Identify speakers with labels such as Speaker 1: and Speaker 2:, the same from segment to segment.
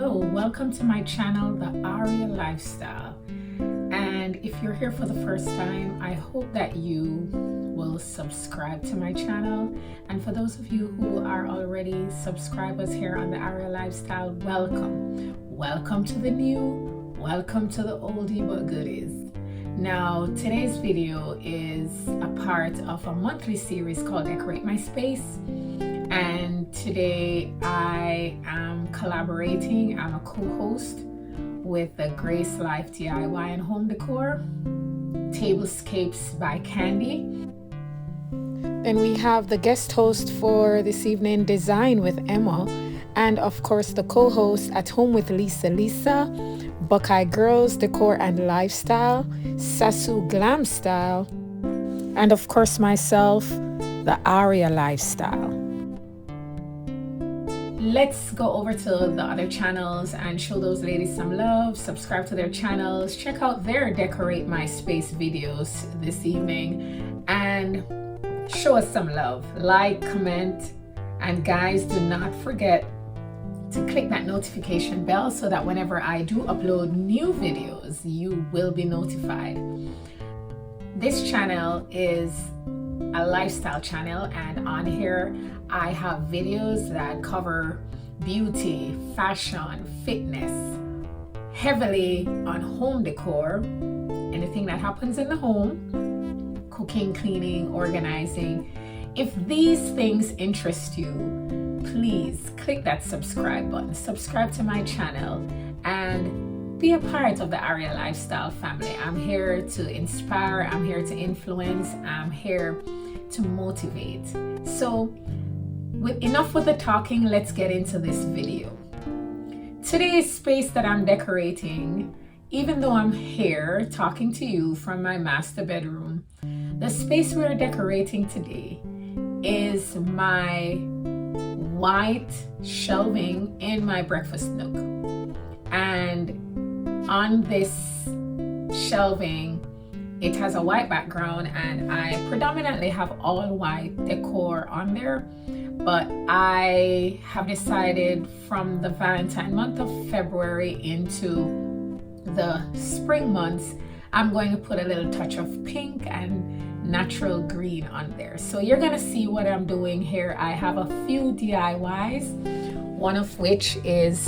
Speaker 1: Hello, welcome to my channel, The Aria Lifestyle. And if you're here for the first time, I hope that you will subscribe to my channel. And for those of you who are already subscribers here on The Aria Lifestyle, welcome. Welcome to the new, welcome to the oldie but goodies. Now, today's video is a part of a monthly series called Decorate My Space. And today I am collaborating, I'm a co-host with the Grace Life DIY and Home Decor, Tablescapes by Candy. Then we have the guest host for this evening, Design with Emma, and of course the co-host at Home with Lisa, Buckeye Girls Decor and Lifestyle, Sasu Glam Style, and of course myself, the Aria Lifestyle. Let's go over to the other channels and show those ladies some love. Subscribe to their channels, check out their Decorate My Space videos this evening, and show us some love. Like, comment, and guys, do not forget to click that notification bell so that whenever I do upload new videos, you will be notified. This channel is a lifestyle channel, and on here I have videos that cover beauty, fashion, fitness, heavily on home decor, anything that happens in the home, cooking, cleaning, organizing. If these things interest you, please click that subscribe button, subscribe to my channel, and be a part of the Aria Lifestyle family. I'm here to inspire, I'm here to influence, I'm here to motivate. So enough with the talking, let's get into this video. Today's space that I'm decorating, even though I'm here talking to you from my master bedroom, the space we're decorating today is my white shelving in my breakfast nook. And on this shelving, it has a white background, and I predominantly have all white decor on there, but I have decided from the Valentine month of February into the spring months, I'm going to put a little touch of pink and natural green on there. So you're gonna see what I'm doing here. I have a few DIYs, one of which is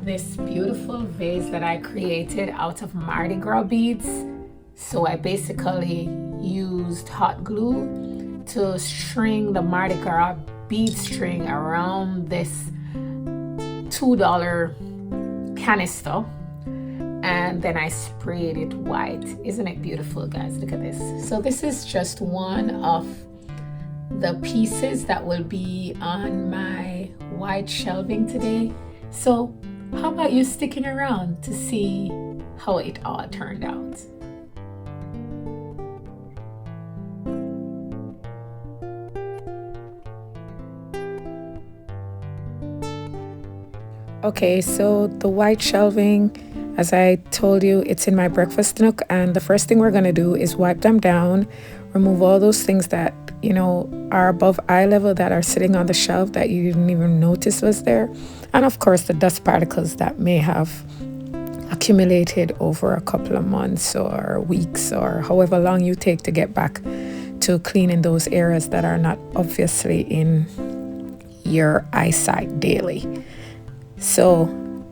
Speaker 1: this beautiful vase that I created out of Mardi Gras beads. So I basically used hot glue to string the Mardi Gras bead string around this $2 canister, and then I sprayed it white. Isn't it beautiful, guys? Look at this. So this is just one of the pieces that will be on my white shelving today. So how about you sticking around to see how it all turned out? Okay, so the white shelving, as I told you, it's in my breakfast nook, and the first thing we're going to do is wipe them down, remove all those things that, you know, are above eye level that are sitting on the shelf that you didn't even notice was there, and of course the dust particles that may have accumulated over a couple of months or weeks or however long you take to get back to cleaning those areas that are not obviously in your eyesight daily. So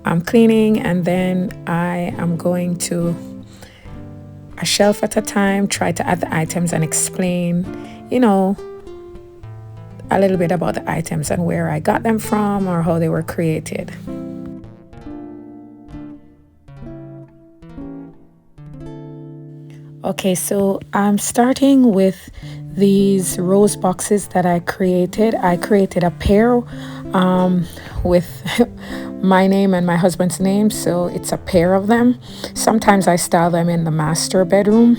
Speaker 1: I'm cleaning, and then I am going to, a shelf at a time, try to add the items and explain, you know, a little bit about the items and where I got them from or how they were created. Okay, so I'm starting with these rose boxes that I created. I created a pair with my name and my husband's name, so it's a pair of them. Sometimes I style them in the master bedroom,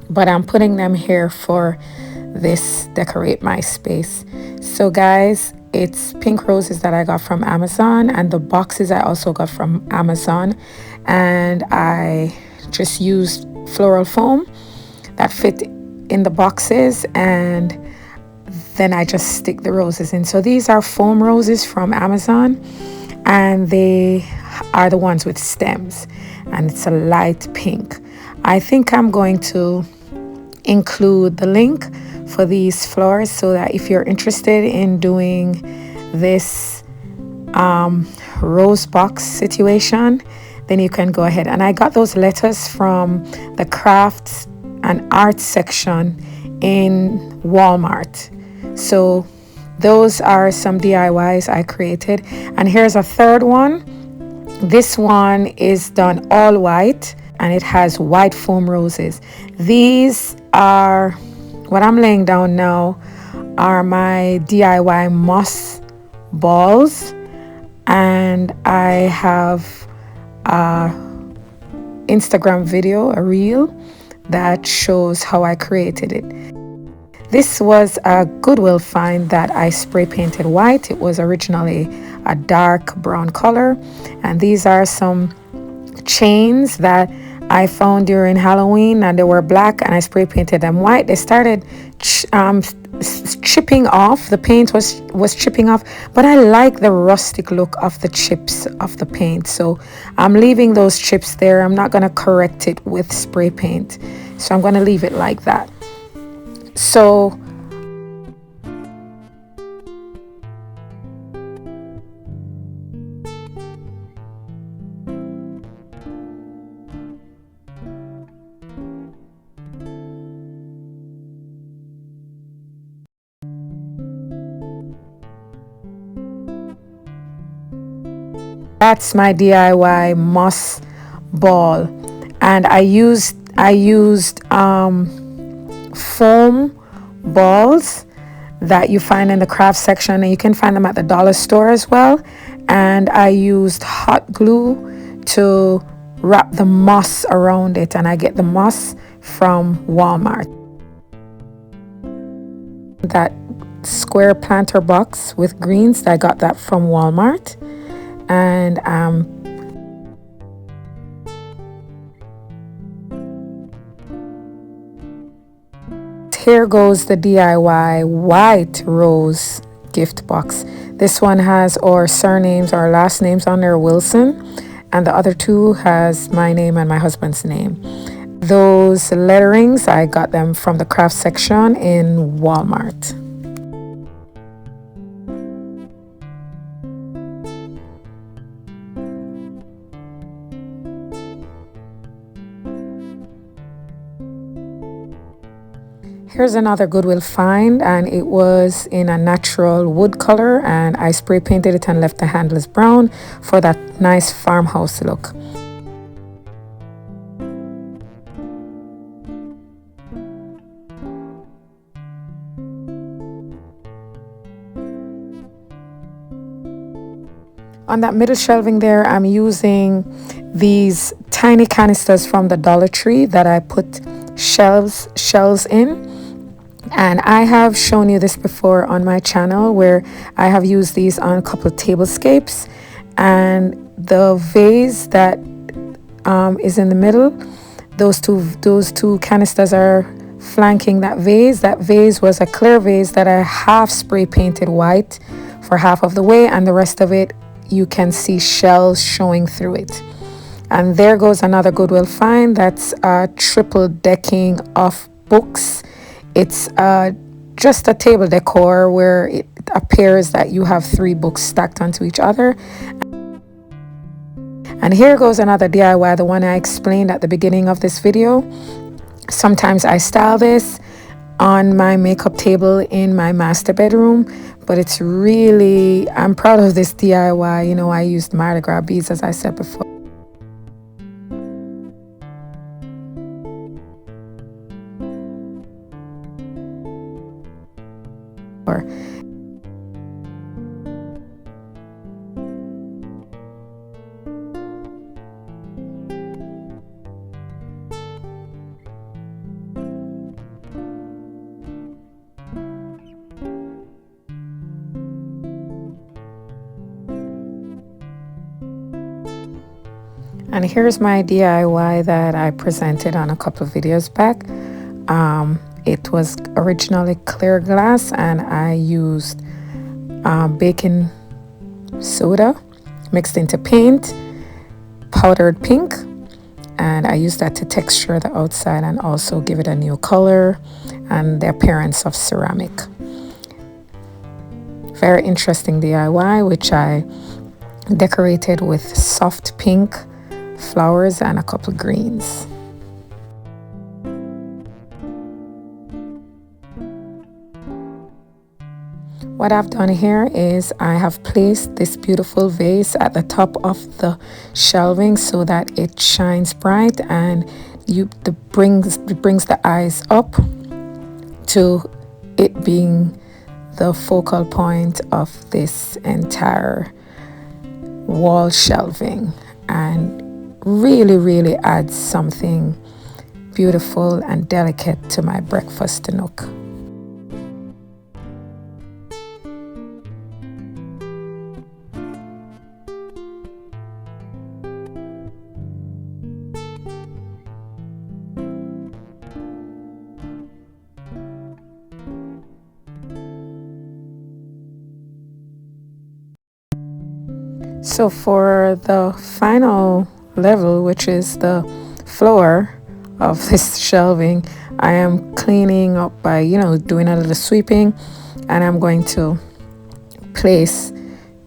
Speaker 1: but I'm putting them here for this Decorate My Space. So guys, it's pink roses that I got from Amazon, and the boxes I also got from Amazon, and I just used floral foam that fit in the boxes, and then I just stick the roses in. So these are foam roses from Amazon, and they are the ones with stems, and it's a light pink. I think I'm going to include the link for these flowers so that if you're interested in doing this rose box situation, then you can go ahead. And I got those letters from the crafts and art section in Walmart. So those are some DIYs I created. And here's a third one. This one is done all white and it has white foam roses. These are what I'm laying down now, are my DIY moss balls, and I have a Instagram video, a reel that shows how I created it. This was a Goodwill find that I spray painted white. It was originally a dark brown color, and these are some chains that I found during Halloween, and they were black and I spray painted them white. They started chipping off. The paint was chipping off, but I like the rustic look of the chips of the paint, so I'm leaving those chips there. I'm not going to correct it with spray paint, so I'm going to leave it like that. So that's my DIY moss ball, and I used foam balls that you find in the craft section, and you can find them at the dollar store as well. And I used hot glue to wrap the moss around it, and I get the moss from Walmart. That square planter box with greens, I got that from Walmart. And here goes the DIY white rose gift box. This one has our surnames, our last names on there, Wilson, and the other two has my name and my husband's name. Those letterings, I got them from the craft section in Walmart. Here's another Goodwill find, and it was in a natural wood color, and I spray painted it and left the handles brown for that nice farmhouse look. On that middle shelving there, I'm using these tiny canisters from the Dollar Tree that I put shells in. And I have shown you this before on my channel, where I have used these on a couple tablescapes, and the vase that is in the middle, those two canisters are flanking that vase. That vase was a clear vase that I half spray painted white for half of the way, and the rest of it you can see shells showing through it. And there goes another Goodwill find. That's a triple decking of books. It's just a table decor where it appears that you have 3 books stacked onto each other. And here goes another DIY, the one I explained at the beginning of this video. Sometimes I style this on my makeup table in my master bedroom, but it's really, I'm proud of this DIY. You know, I used Mardi Gras beads, as I said before. And here's my DIY that I presented on a couple of videos back. It was originally clear glass, and I used baking soda mixed into paint, powdered pink, and I use that to texture the outside and also give it a new color and the appearance of ceramic. Very interesting DIY, which I decorated with soft pink flowers and a couple greens. What I've done here is I have placed this beautiful vase at the top of the shelving so that it shines bright and brings the eyes up to it being the focal point of this entire wall shelving, and really adds something beautiful and delicate to my breakfast nook. So for the final level, which is the floor of this shelving, I am cleaning up by, doing a little sweeping, and I'm going to place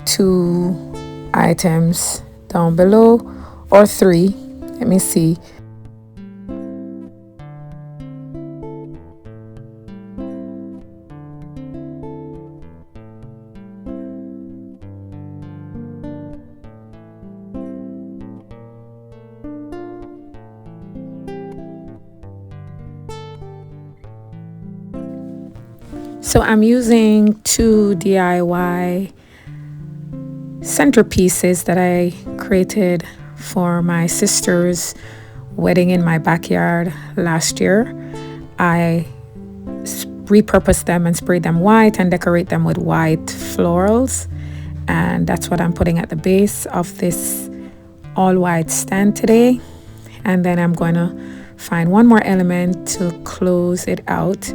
Speaker 1: 2 items down below, or 3. Let me see. So I'm using 2 DIY centerpieces that I created for my sister's wedding in my backyard last year. I repurposed them and sprayed them white and decorate them with white florals, and that's what I'm putting at the base of this all white stand today. And then I'm going to find one more element to close it out.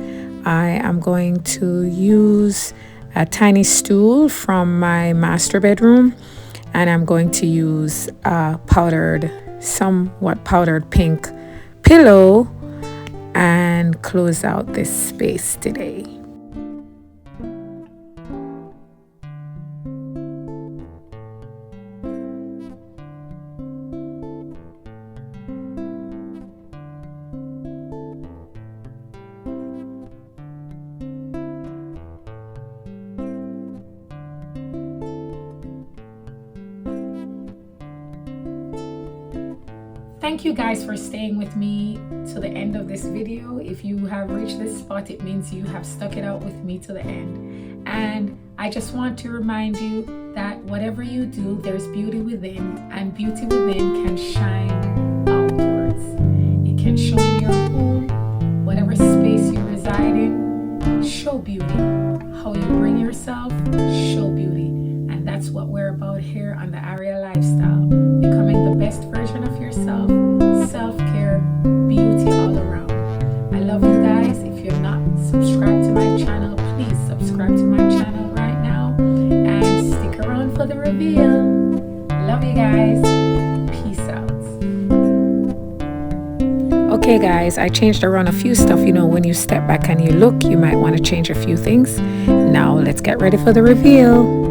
Speaker 1: I am going to use a tiny stool from my master bedroom, and I'm going to use a somewhat powdered pink pillow and close out this space today. Thank you guys for staying with me to the end of this video. If you have reached this spot, it means you have stuck it out with me to the end. And I just want to remind you that whatever you do, there's beauty within, and beauty within can shine outwards. It can show in your home, whatever space you reside in, show beauty. How you bring yourself, show beauty. And that's what we're about here on the Aria Lifestyle. Becoming the best version of yourself, self-care, beauty all around. I love you guys. If you're not subscribed to my channel, please subscribe to my channel right now and stick around for the reveal. Love you guys. Peace out. Okay guys, I changed around a few stuff. When you step back and you look, you might want to change a few things. Now let's get ready for the reveal.